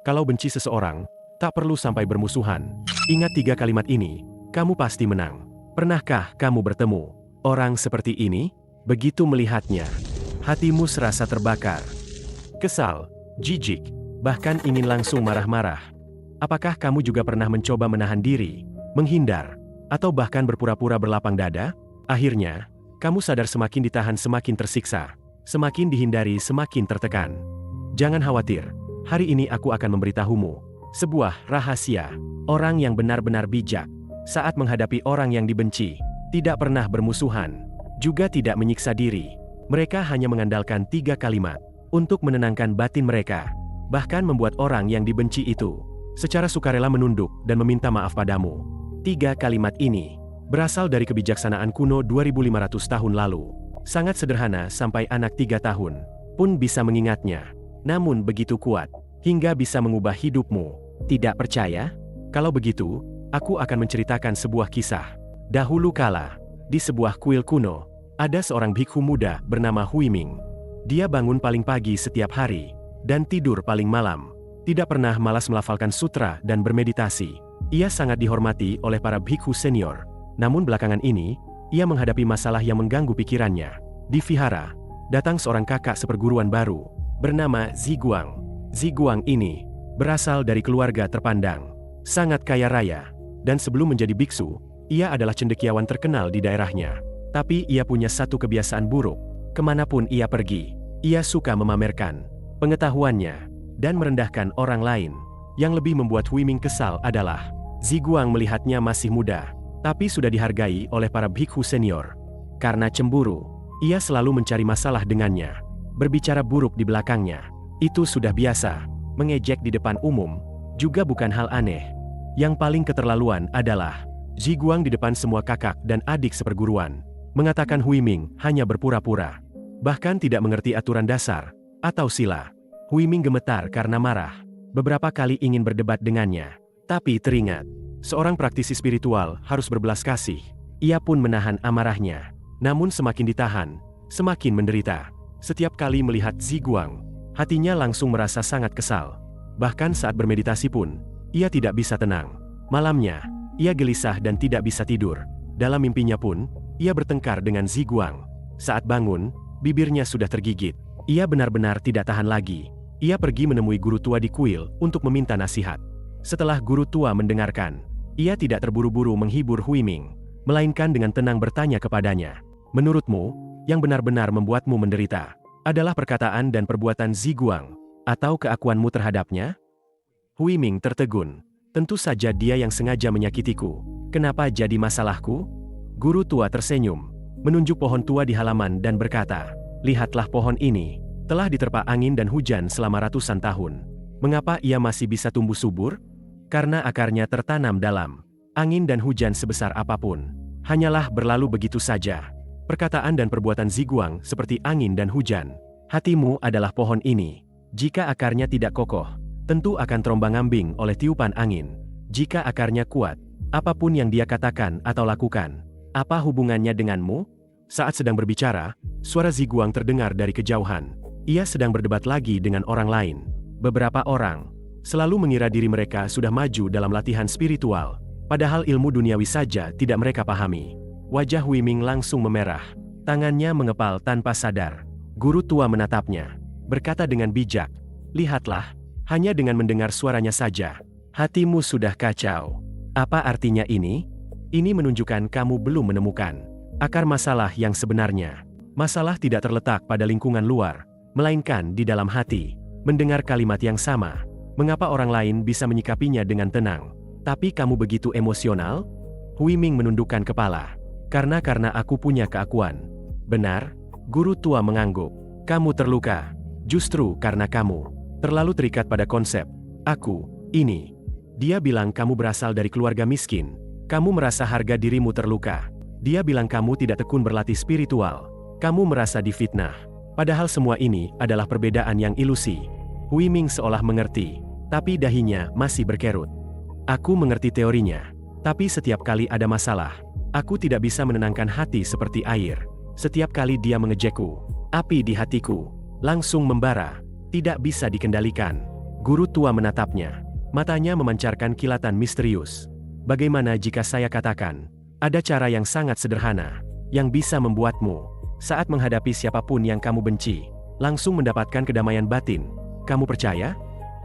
Kalau benci seseorang, tak perlu sampai bermusuhan. Ingat 3 kalimat ini, kamu pasti menang. Pernahkah kamu bertemu orang seperti ini? Begitu melihatnya, hatimu serasa terbakar. Kesal, jijik, bahkan ingin langsung marah-marah. Apakah kamu juga pernah mencoba menahan diri, menghindar, atau bahkan berpura-pura berlapang dada? Akhirnya, kamu sadar semakin ditahan semakin tersiksa, semakin dihindari semakin tertekan. Jangan khawatir, hari ini aku akan memberitahumu sebuah rahasia. Orang yang benar-benar bijak saat menghadapi orang yang dibenci, tidak pernah bermusuhan, juga tidak menyiksa diri. Mereka hanya mengandalkan 3 kalimat untuk menenangkan batin mereka, bahkan membuat orang yang dibenci itu secara sukarela menunduk dan meminta maaf padamu. 3 kalimat ini berasal dari kebijaksanaan kuno 2500 tahun lalu. Sangat sederhana sampai anak 3 tahun pun bisa mengingatnya. Namun begitu kuat, hingga bisa mengubah hidupmu. Tidak percaya? Kalau begitu, aku akan menceritakan sebuah kisah. Dahulu kala, di sebuah kuil kuno, ada seorang bikhu muda bernama Huiming. Dia bangun paling pagi setiap hari, dan tidur paling malam. Tidak pernah malas melafalkan sutra dan bermeditasi. Ia sangat dihormati oleh para bikhu senior. Namun belakangan ini, ia menghadapi masalah yang mengganggu pikirannya. Di vihara, datang seorang kakak seperguruan baru, bernama Ziguang. Ziguang ini berasal dari keluarga terpandang, sangat kaya raya, dan sebelum menjadi biksu, ia adalah cendekiawan terkenal di daerahnya. Tapi ia punya satu kebiasaan buruk. Kemanapun ia pergi, ia suka memamerkan pengetahuannya dan merendahkan orang lain. Yang lebih membuat Huiming kesal adalah Ziguang melihatnya masih muda, tapi sudah dihargai oleh para bikhu senior. Karena cemburu, ia selalu mencari masalah dengannya, berbicara buruk di belakangnya. Itu sudah biasa. Mengejek di depan umum juga bukan hal aneh. Yang paling keterlaluan adalah Ziguang di depan semua kakak dan adik seperguruan mengatakan Huiming hanya berpura-pura, bahkan tidak mengerti aturan dasar atau sila. Huiming gemetar karena marah. Beberapa kali ingin berdebat dengannya, tapi teringat seorang praktisi spiritual harus berbelas kasih. Ia pun menahan amarahnya. Namun semakin ditahan, semakin menderita. Setiap kali melihat Ziguang, hatinya langsung merasa sangat kesal. Bahkan saat bermeditasi pun, ia tidak bisa tenang. Malamnya, ia gelisah dan tidak bisa tidur. Dalam mimpinya pun, ia bertengkar dengan Ziguang. Saat bangun, bibirnya sudah tergigit. Ia benar-benar tidak tahan lagi. Ia pergi menemui guru tua di kuil untuk meminta nasihat. Setelah guru tua mendengarkan, ia tidak terburu-buru menghibur Huiming, melainkan dengan tenang bertanya kepadanya, "Menurutmu, yang benar-benar membuatmu menderita adalah perkataan dan perbuatan Ziguang, atau keakuanmu terhadapnya?" Huiming tertegun. Tentu saja dia yang sengaja menyakitiku. Kenapa jadi masalahku? Guru tua tersenyum, menunjuk pohon tua di halaman dan berkata, "Lihatlah pohon ini, telah diterpa angin dan hujan selama ratusan tahun. Mengapa ia masih bisa tumbuh subur? Karena akarnya tertanam dalam angin dan hujan sebesar apapun. Hanyalah berlalu begitu saja." Perkataan dan perbuatan Ziguang seperti angin dan hujan. Hatimu adalah pohon ini. Jika akarnya tidak kokoh, tentu akan terombang-ambing oleh tiupan angin. Jika akarnya kuat, apapun yang dia katakan atau lakukan, apa hubungannya denganmu? Saat sedang berbicara, suara Ziguang terdengar dari kejauhan. Ia sedang berdebat lagi dengan orang lain. Beberapa orang selalu mengira diri mereka sudah maju dalam latihan spiritual, padahal ilmu duniawi saja tidak mereka pahami. Wajah Huiming langsung memerah. Tangannya mengepal tanpa sadar. Guru tua menatapnya, berkata dengan bijak, "Lihatlah, hanya dengan mendengar suaranya saja, hatimu sudah kacau. Apa artinya ini? Ini menunjukkan kamu belum menemukan akar masalah yang sebenarnya. Masalah tidak terletak pada lingkungan luar, melainkan di dalam hati." Mendengar kalimat yang sama, mengapa orang lain bisa menyikapinya dengan tenang, tapi kamu begitu emosional? Huiming menundukkan kepala. Karena aku punya keakuan." "Benar?" Guru tua mengangguk. "Kamu terluka. Justru karena kamu terlalu terikat pada konsep aku ini." Dia bilang kamu berasal dari keluarga miskin. Kamu merasa harga dirimu terluka. Dia bilang kamu tidak tekun berlatih spiritual. Kamu merasa difitnah. Padahal semua ini adalah perbedaan yang ilusi. Huiming seolah mengerti, tapi dahinya masih berkerut. "Aku mengerti teorinya. Tapi setiap kali ada masalah, aku tidak bisa menenangkan hati seperti air. Setiap kali dia mengejekku, api di hatiku langsung membara, tidak bisa dikendalikan." Guru tua menatapnya. Matanya memancarkan kilatan misterius. Bagaimana jika saya katakan, ada cara yang sangat sederhana, yang bisa membuatmu, saat menghadapi siapapun yang kamu benci, langsung mendapatkan kedamaian batin. Kamu percaya?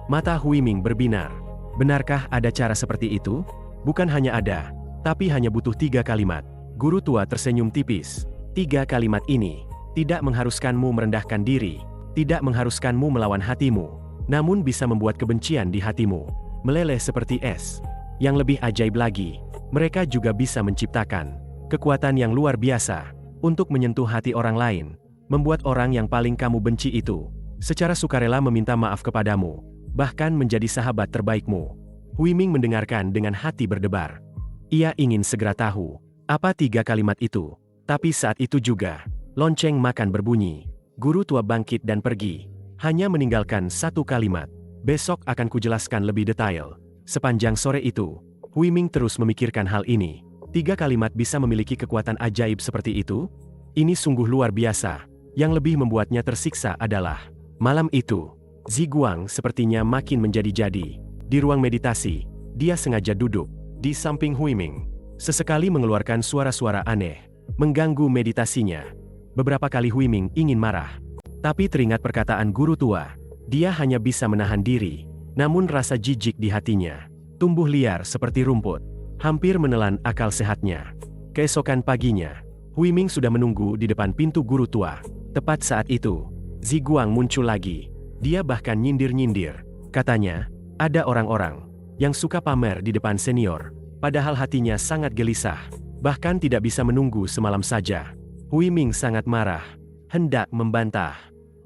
Mata Huiming berbinar. Benarkah ada cara seperti itu? Bukan hanya ada, tapi hanya butuh 3 kalimat. Guru tua tersenyum tipis. 3 kalimat ini tidak mengharuskanmu merendahkan diri, tidak mengharuskanmu melawan hatimu, namun bisa membuat kebencian di hatimu meleleh seperti es. Yang lebih ajaib lagi, mereka juga bisa menciptakan kekuatan yang luar biasa untuk menyentuh hati orang lain, membuat orang yang paling kamu benci itu secara sukarela meminta maaf kepadamu, bahkan menjadi sahabat terbaikmu. Huiming mendengarkan dengan hati berdebar. Ia ingin segera tahu apa 3 kalimat itu, tapi saat itu juga lonceng makan berbunyi. Guru tua bangkit dan pergi, hanya meninggalkan 1 kalimat. Besok akan kujelaskan lebih detail. Sepanjang sore itu, Huiming terus memikirkan hal ini. 3 kalimat bisa memiliki kekuatan ajaib seperti itu? Ini sungguh luar biasa. Yang lebih membuatnya tersiksa adalah, malam itu, Ziguang sepertinya makin menjadi-jadi. Di ruang meditasi, dia sengaja duduk di samping Huiming. Sesekali mengeluarkan suara-suara aneh, mengganggu meditasinya. Beberapa kali Huiming ingin marah, tapi teringat perkataan guru tua. Dia hanya bisa menahan diri, namun rasa jijik di hatinya tumbuh liar seperti rumput, hampir menelan akal sehatnya. Keesokan paginya, Huiming sudah menunggu di depan pintu guru tua. Tepat saat itu, Ziguang muncul lagi. Dia bahkan nyindir-nyindir. Katanya, ada orang-orang yang suka pamer di depan senior, padahal hatinya sangat gelisah, bahkan tidak bisa menunggu semalam saja. Huiming sangat marah, hendak membantah.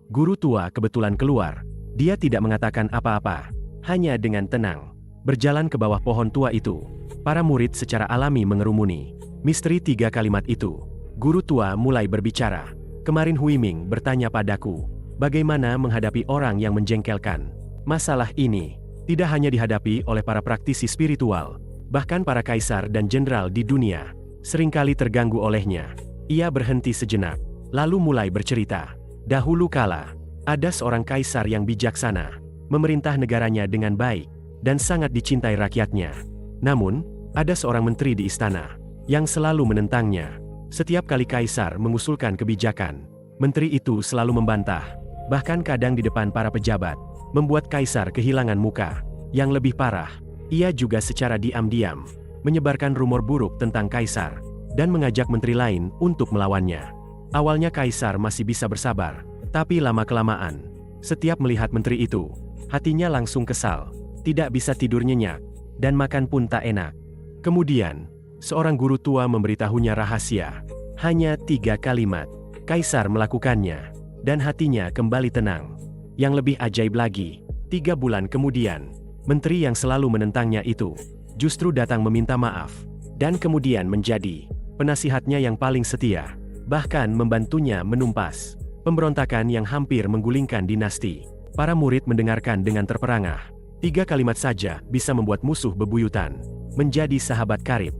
Guru tua kebetulan keluar. Dia tidak mengatakan apa-apa, hanya dengan tenang berjalan ke bawah pohon tua itu. Para murid secara alami mengerumuni misteri 3 kalimat itu. Guru tua mulai berbicara. Kemarin Huiming bertanya padaku, bagaimana menghadapi orang yang menjengkelkan. Masalah ini tidak hanya dihadapi oleh para praktisi spiritual, bahkan para kaisar dan jenderal di dunia seringkali terganggu olehnya. Ia berhenti sejenak, lalu mulai bercerita. Dahulu kala, ada seorang kaisar yang bijaksana, memerintah negaranya dengan baik, dan sangat dicintai rakyatnya. Namun, ada seorang menteri di istana, yang selalu menentangnya. Setiap kali kaisar mengusulkan kebijakan, menteri itu selalu membantah, bahkan kadang di depan para pejabat, membuat kaisar kehilangan muka. Yang lebih parah, ia juga secara diam-diam, menyebarkan rumor buruk tentang kaisar, dan mengajak menteri lain untuk melawannya. Awalnya kaisar masih bisa bersabar, tapi lama-kelamaan, setiap melihat menteri itu, hatinya langsung kesal, tidak bisa tidur nyenyak, dan makan pun tak enak. Kemudian, seorang guru tua memberitahunya rahasia. Hanya 3 kalimat, kaisar melakukannya, dan hatinya kembali tenang. Yang lebih ajaib lagi, 3 bulan kemudian, menteri yang selalu menentangnya itu, justru datang meminta maaf, dan kemudian menjadi penasihatnya yang paling setia, bahkan membantunya menumpas pemberontakan yang hampir menggulingkan dinasti. Para murid mendengarkan dengan terperangah. 3 kalimat saja bisa membuat musuh bebuyutan menjadi sahabat karib.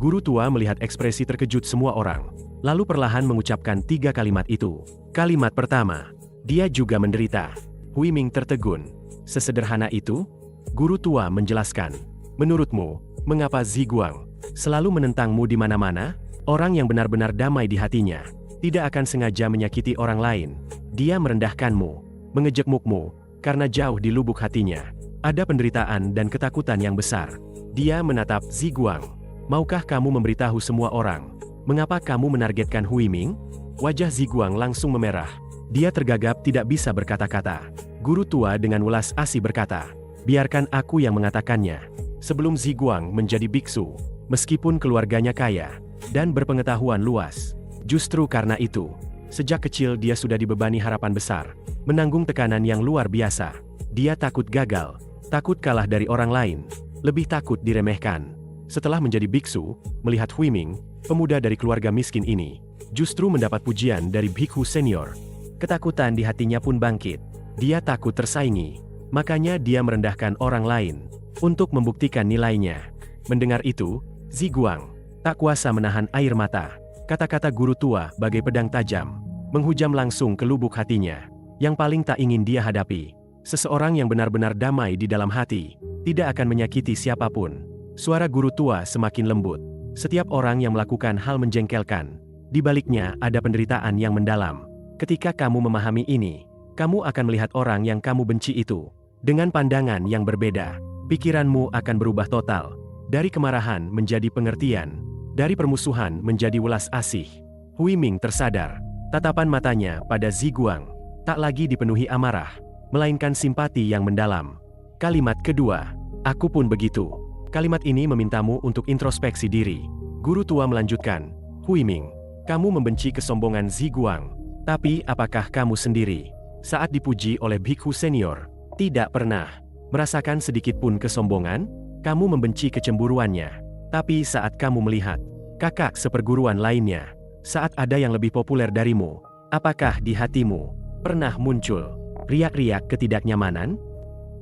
Guru tua melihat ekspresi terkejut semua orang, lalu perlahan mengucapkan 3 kalimat itu. Kalimat pertama, dia juga menderita. Huiming tertegun. Sesederhana itu? Guru tua menjelaskan. Menurutmu, mengapa Ziguang selalu menentangmu di mana-mana? Orang yang benar-benar damai di hatinya tidak akan sengaja menyakiti orang lain. Dia merendahkanmu, mengejekmukmu, karena jauh di lubuk hatinya ada penderitaan dan ketakutan yang besar. Dia menatap Ziguang. Maukah kamu memberitahu semua orang mengapa kamu menargetkan Huiming? Wajah Ziguang langsung memerah. Dia tergagap tidak bisa berkata-kata. Guru tua dengan welas asih berkata, biarkan aku yang mengatakannya. Sebelum Ziguang menjadi biksu, meskipun keluarganya kaya dan berpengetahuan luas, justru karena itu, sejak kecil dia sudah dibebani harapan besar, menanggung tekanan yang luar biasa. Dia takut gagal, takut kalah dari orang lain, lebih takut diremehkan. Setelah menjadi biksu, melihat Huiming, pemuda dari keluarga miskin ini, justru mendapat pujian dari bhikkhu senior. Ketakutan di hatinya pun bangkit. Dia takut tersaingi, makanya dia merendahkan orang lain untuk membuktikan nilainya. Mendengar itu, Ziguang tak kuasa menahan air mata. Kata-kata guru tua bagai pedang tajam, menghujam langsung ke lubuk hatinya, yang paling tak ingin dia hadapi. Seseorang yang benar-benar damai di dalam hati, tidak akan menyakiti siapapun. Suara guru tua semakin lembut. Setiap orang yang melakukan hal menjengkelkan, di baliknya ada penderitaan yang mendalam. Ketika kamu memahami ini, kamu akan melihat orang yang kamu benci itu dengan pandangan yang berbeda. Pikiranmu akan berubah total. Dari kemarahan menjadi pengertian. Dari permusuhan menjadi welas asih. Hui Ming tersadar. Tatapan matanya pada Ziguang tak lagi dipenuhi amarah, melainkan simpati yang mendalam. Kalimat kedua, aku pun begitu. Kalimat ini memintamu untuk introspeksi diri. Guru tua melanjutkan, Hui Ming, kamu membenci kesombongan Ziguang. Tapi apakah kamu sendiri, saat dipuji oleh biksu senior, tidak pernah merasakan sedikit pun kesombongan? Kamu membenci kecemburuannya. Tapi saat kamu melihat kakak seperguruan lainnya, saat ada yang lebih populer darimu, apakah di hatimu pernah muncul riak-riak ketidaknyamanan?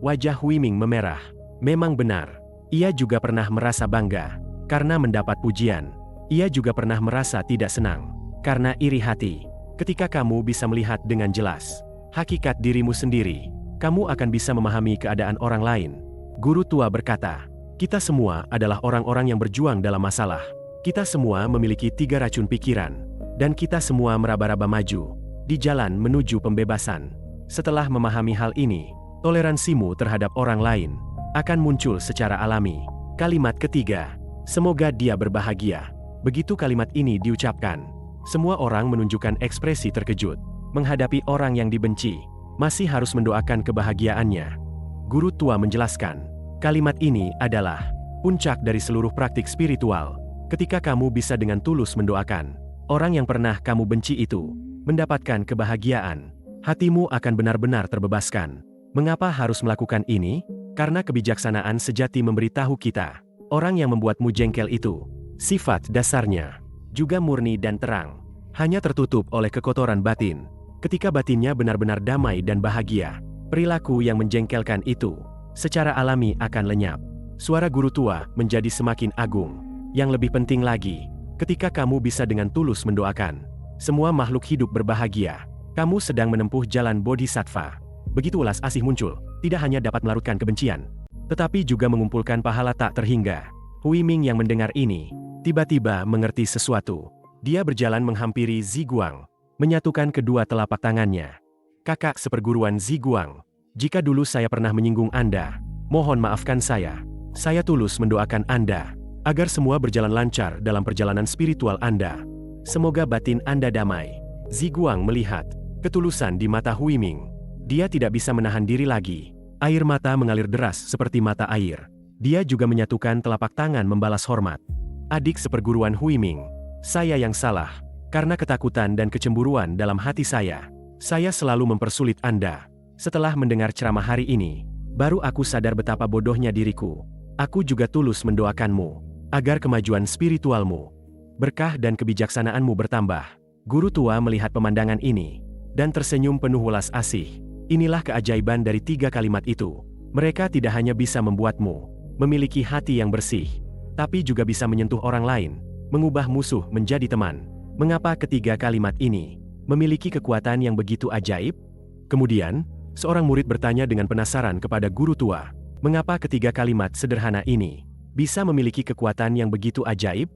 Wajah Hui Ming memerah. Memang benar, ia juga pernah merasa bangga karena mendapat pujian. Ia juga pernah merasa tidak senang karena iri hati. Ketika kamu bisa melihat dengan jelas hakikat dirimu sendiri, kamu akan bisa memahami keadaan orang lain. Guru tua berkata, kita semua adalah orang-orang yang berjuang dalam masalah. Kita semua memiliki 3 racun pikiran, dan kita semua meraba-raba maju di jalan menuju pembebasan. Setelah memahami hal ini, toleransimu terhadap orang lain akan muncul secara alami. Kalimat ketiga, semoga dia berbahagia. Begitu kalimat ini diucapkan, semua orang menunjukkan ekspresi terkejut. Menghadapi orang yang dibenci, masih harus mendoakan kebahagiaannya. Guru tua menjelaskan, kalimat ini adalah puncak dari seluruh praktik spiritual. Ketika kamu bisa dengan tulus mendoakan orang yang pernah kamu benci itu mendapatkan kebahagiaan, hatimu akan benar-benar terbebaskan. Mengapa harus melakukan ini? Karena kebijaksanaan sejati memberitahu kita, orang yang membuatmu jengkel itu, sifat dasarnya juga murni dan terang, hanya tertutup oleh kekotoran batin. Ketika batinnya benar-benar damai dan bahagia, perilaku yang menjengkelkan itu secara alami akan lenyap. Suara guru tua menjadi semakin agung. Yang lebih penting lagi, ketika kamu bisa dengan tulus mendoakan semua makhluk hidup berbahagia, kamu sedang menempuh jalan bodhisattva. Begitu welas asih muncul, tidak hanya dapat melarutkan kebencian, tetapi juga mengumpulkan pahala tak terhingga. Hui Ming yang mendengar ini, tiba-tiba mengerti sesuatu. Dia berjalan menghampiri Ziguang, menyatukan kedua telapak tangannya. Kakak seperguruan Ziguang, jika dulu saya pernah menyinggung Anda, mohon maafkan saya. Saya tulus mendoakan Anda agar semua berjalan lancar dalam perjalanan spiritual Anda. Semoga batin Anda damai. Ziguang melihat ketulusan di mata Hui Ming. Dia tidak bisa menahan diri lagi. Air mata mengalir deras seperti mata air. Dia juga menyatukan telapak tangan membalas hormat. Adik seperguruan Hui Ming, saya yang salah. Karena ketakutan dan kecemburuan dalam hati saya selalu mempersulit Anda. Setelah mendengar ceramah hari ini, baru aku sadar betapa bodohnya diriku. Aku juga tulus mendoakanmu agar kemajuan spiritualmu, berkah dan kebijaksanaanmu bertambah. Guru tua melihat pemandangan ini dan tersenyum penuh welas asih. Inilah keajaiban dari 3 kalimat itu. Mereka tidak hanya bisa membuatmu memiliki hati yang bersih, tapi juga bisa menyentuh orang lain, mengubah musuh menjadi teman. Mengapa ketiga kalimat ini memiliki kekuatan yang begitu ajaib? Kemudian, seorang murid bertanya dengan penasaran kepada guru tua, mengapa ketiga kalimat sederhana ini bisa memiliki kekuatan yang begitu ajaib?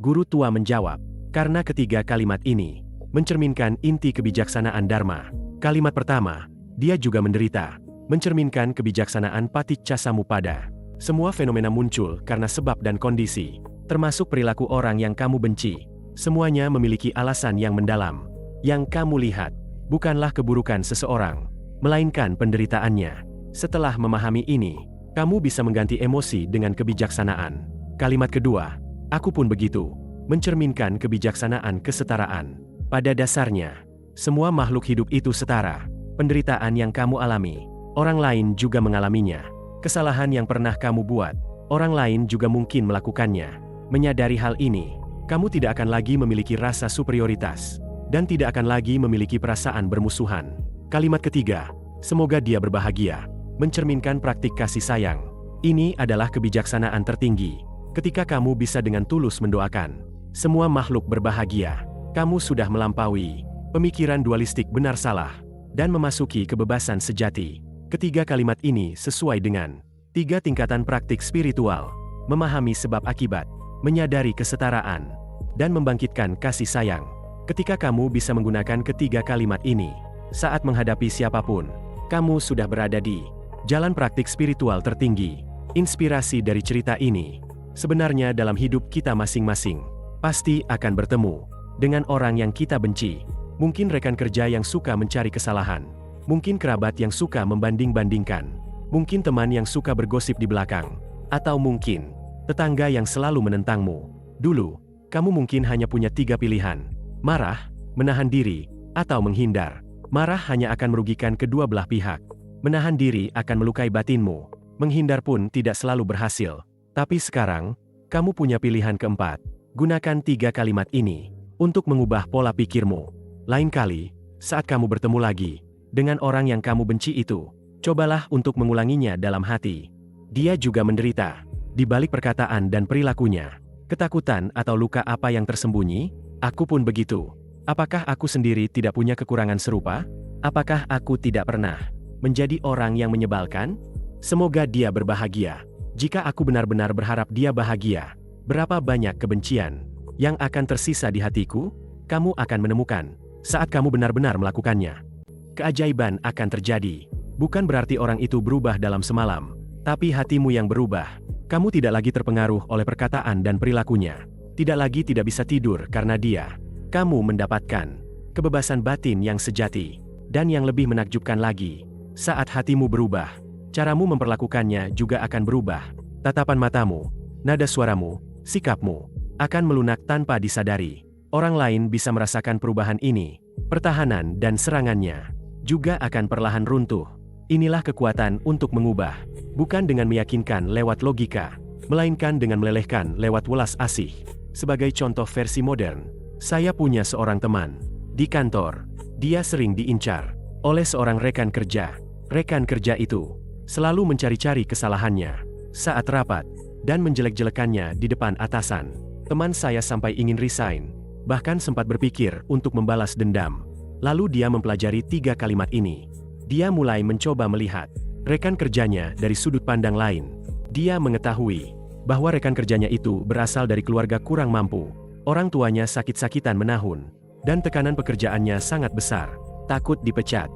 Guru tua menjawab, karena ketiga kalimat ini mencerminkan inti kebijaksanaan Dharma. Kalimat pertama, dia juga menderita, mencerminkan kebijaksanaan Paticcasamuppada. Semua fenomena muncul karena sebab dan kondisi, termasuk perilaku orang yang kamu benci. Semuanya memiliki alasan yang mendalam. Yang kamu lihat bukanlah keburukan seseorang, melainkan penderitaannya. Setelah memahami ini, kamu bisa mengganti emosi dengan kebijaksanaan. Kalimat kedua, aku pun begitu, mencerminkan kebijaksanaan kesetaraan. Pada dasarnya, semua makhluk hidup itu setara. Penderitaan yang kamu alami, orang lain juga mengalaminya. Kesalahan yang pernah kamu buat, orang lain juga mungkin melakukannya. Menyadari hal ini, kamu tidak akan lagi memiliki rasa superioritas, dan tidak akan lagi memiliki perasaan bermusuhan. Kalimat ketiga, semoga dia berbahagia, mencerminkan praktik kasih sayang. Ini adalah kebijaksanaan tertinggi. Ketika kamu bisa dengan tulus mendoakan semua makhluk berbahagia, kamu sudah melampaui pemikiran dualistik benar salah, dan memasuki kebebasan sejati. Ketiga kalimat ini sesuai dengan 3 tingkatan praktik spiritual, memahami sebab akibat, menyadari kesetaraan, dan membangkitkan kasih sayang. Ketika kamu bisa menggunakan ketiga kalimat ini, saat menghadapi siapapun, kamu sudah berada di jalan praktik spiritual tertinggi. Inspirasi dari cerita ini, sebenarnya dalam hidup kita masing-masing, pasti akan bertemu dengan orang yang kita benci. Mungkin rekan kerja yang suka mencari kesalahan, mungkin kerabat yang suka membanding-bandingkan, mungkin teman yang suka bergosip di belakang, atau mungkin tetangga yang selalu menentangmu. Dulu, kamu mungkin hanya punya 3 pilihan: marah, menahan diri, atau menghindar. Marah hanya akan merugikan kedua belah pihak. Menahan diri akan melukai batinmu. Menghindar pun tidak selalu berhasil. Tapi sekarang, kamu punya pilihan keempat. Gunakan 3 kalimat ini untuk mengubah pola pikirmu. Lain kali, saat kamu bertemu lagi dengan orang yang kamu benci itu, cobalah untuk mengulanginya dalam hati. Dia juga menderita. Di balik perkataan dan perilakunya, ketakutan atau luka apa yang tersembunyi? Aku pun begitu. Apakah aku sendiri tidak punya kekurangan serupa? Apakah aku tidak pernah menjadi orang yang menyebalkan? Semoga dia berbahagia. Jika aku benar-benar berharap dia bahagia, berapa banyak kebencian yang akan tersisa di hatiku? Kamu akan menemukan saat kamu benar-benar melakukannya. Keajaiban akan terjadi. Bukan berarti orang itu berubah dalam semalam, tapi hatimu yang berubah. Kamu tidak lagi terpengaruh oleh perkataan dan perilakunya. Tidak lagi tidak bisa tidur karena dia. Kamu mendapatkan kebebasan batin yang sejati. Dan yang lebih menakjubkan lagi, saat hatimu berubah, caramu memperlakukannya juga akan berubah. Tatapan matamu, nada suaramu, sikapmu akan melunak tanpa disadari. Orang lain bisa merasakan perubahan ini. Pertahanan dan serangannya juga akan perlahan runtuh. Inilah kekuatan untuk mengubah, bukan dengan meyakinkan lewat logika, melainkan dengan melelehkan lewat welas asih. Sebagai contoh versi modern, saya punya seorang teman di kantor. Dia sering diincar oleh seorang rekan kerja. Rekan kerja itu selalu mencari-cari kesalahannya saat rapat dan menjelek-jelekannya di depan atasan. Teman saya sampai ingin resign, bahkan sempat berpikir untuk membalas dendam. Lalu dia mempelajari 3 kalimat ini. Dia mulai mencoba melihat rekan kerjanya dari sudut pandang lain. Dia mengetahui bahwa rekan kerjanya itu berasal dari keluarga kurang mampu. Orang tuanya sakit-sakitan menahun, dan tekanan pekerjaannya sangat besar, takut dipecat.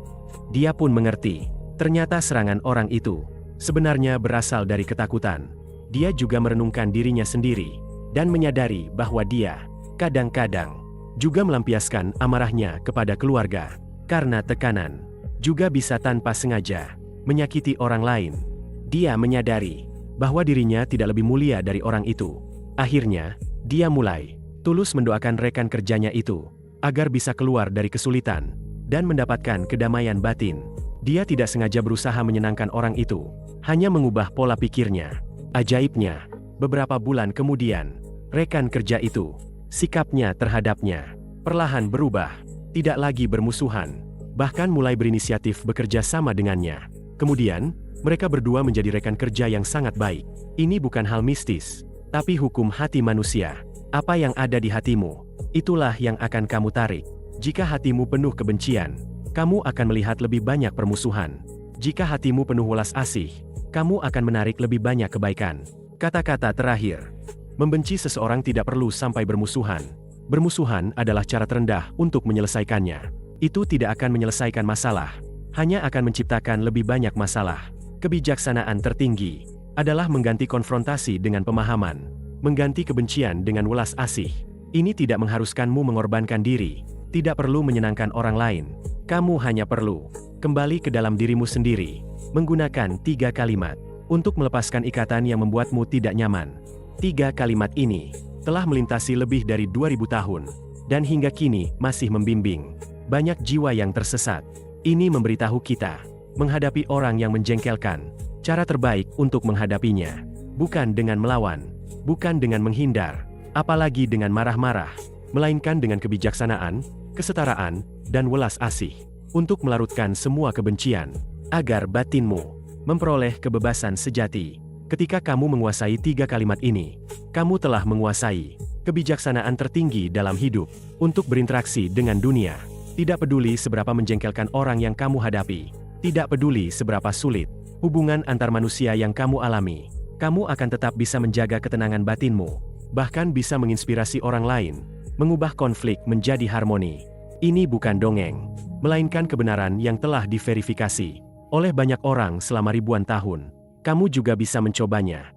Dia pun mengerti, ternyata serangan orang itu sebenarnya berasal dari ketakutan. Dia juga merenungkan dirinya sendiri, dan menyadari bahwa dia kadang-kadang juga melampiaskan amarahnya kepada keluarga. Karena tekanan juga bisa tanpa sengaja menyakiti orang lain. Dia menyadari bahwa dirinya tidak lebih mulia dari orang itu. Akhirnya, dia mulai tulus mendoakan rekan kerjanya itu agar bisa keluar dari kesulitan dan mendapatkan kedamaian batin. Dia tidak sengaja berusaha menyenangkan orang itu, hanya mengubah pola pikirnya. Ajaibnya, beberapa bulan kemudian, rekan kerja itu, sikapnya terhadapnya perlahan berubah, tidak lagi bermusuhan, bahkan mulai berinisiatif bekerja sama dengannya. Kemudian, mereka berdua menjadi rekan kerja yang sangat baik. Ini bukan hal mistis, tapi hukum hati manusia. Apa yang ada di hatimu, itulah yang akan kamu tarik. Jika hatimu penuh kebencian, kamu akan melihat lebih banyak permusuhan. Jika hatimu penuh welas asih, kamu akan menarik lebih banyak kebaikan. Kata-kata terakhir, membenci seseorang tidak perlu sampai bermusuhan. Bermusuhan adalah cara terendah untuk menyelesaikannya. Itu tidak akan menyelesaikan masalah, hanya akan menciptakan lebih banyak masalah. Kebijaksanaan tertinggi adalah mengganti konfrontasi dengan pemahaman. Mengganti kebencian dengan welas asih. Ini tidak mengharuskanmu mengorbankan diri, tidak perlu menyenangkan orang lain. Kamu hanya perlu kembali ke dalam dirimu sendiri, menggunakan 3 kalimat untuk melepaskan ikatan yang membuatmu tidak nyaman. 3 kalimat ini telah melintasi lebih dari 2000 tahun, dan hingga kini masih membimbing banyak jiwa yang tersesat. Ini memberitahu kita, menghadapi orang yang menjengkelkan, cara terbaik untuk menghadapinya bukan dengan melawan, bukan dengan menghindar, apalagi dengan marah-marah, melainkan dengan kebijaksanaan, kesetaraan, dan welas asih, untuk melarutkan semua kebencian, agar batinmu memperoleh kebebasan sejati. Ketika kamu menguasai 3 kalimat ini, kamu telah menguasai kebijaksanaan tertinggi dalam hidup, untuk berinteraksi dengan dunia. Tidak peduli seberapa menjengkelkan orang yang kamu hadapi, Tidak peduli seberapa sulit hubungan antar manusia yang kamu alami, kamu akan tetap bisa menjaga ketenangan batinmu, bahkan bisa menginspirasi orang lain, mengubah konflik menjadi harmoni. Ini bukan dongeng, melainkan kebenaran yang telah diverifikasi oleh banyak orang selama ribuan tahun. Kamu juga bisa mencobanya.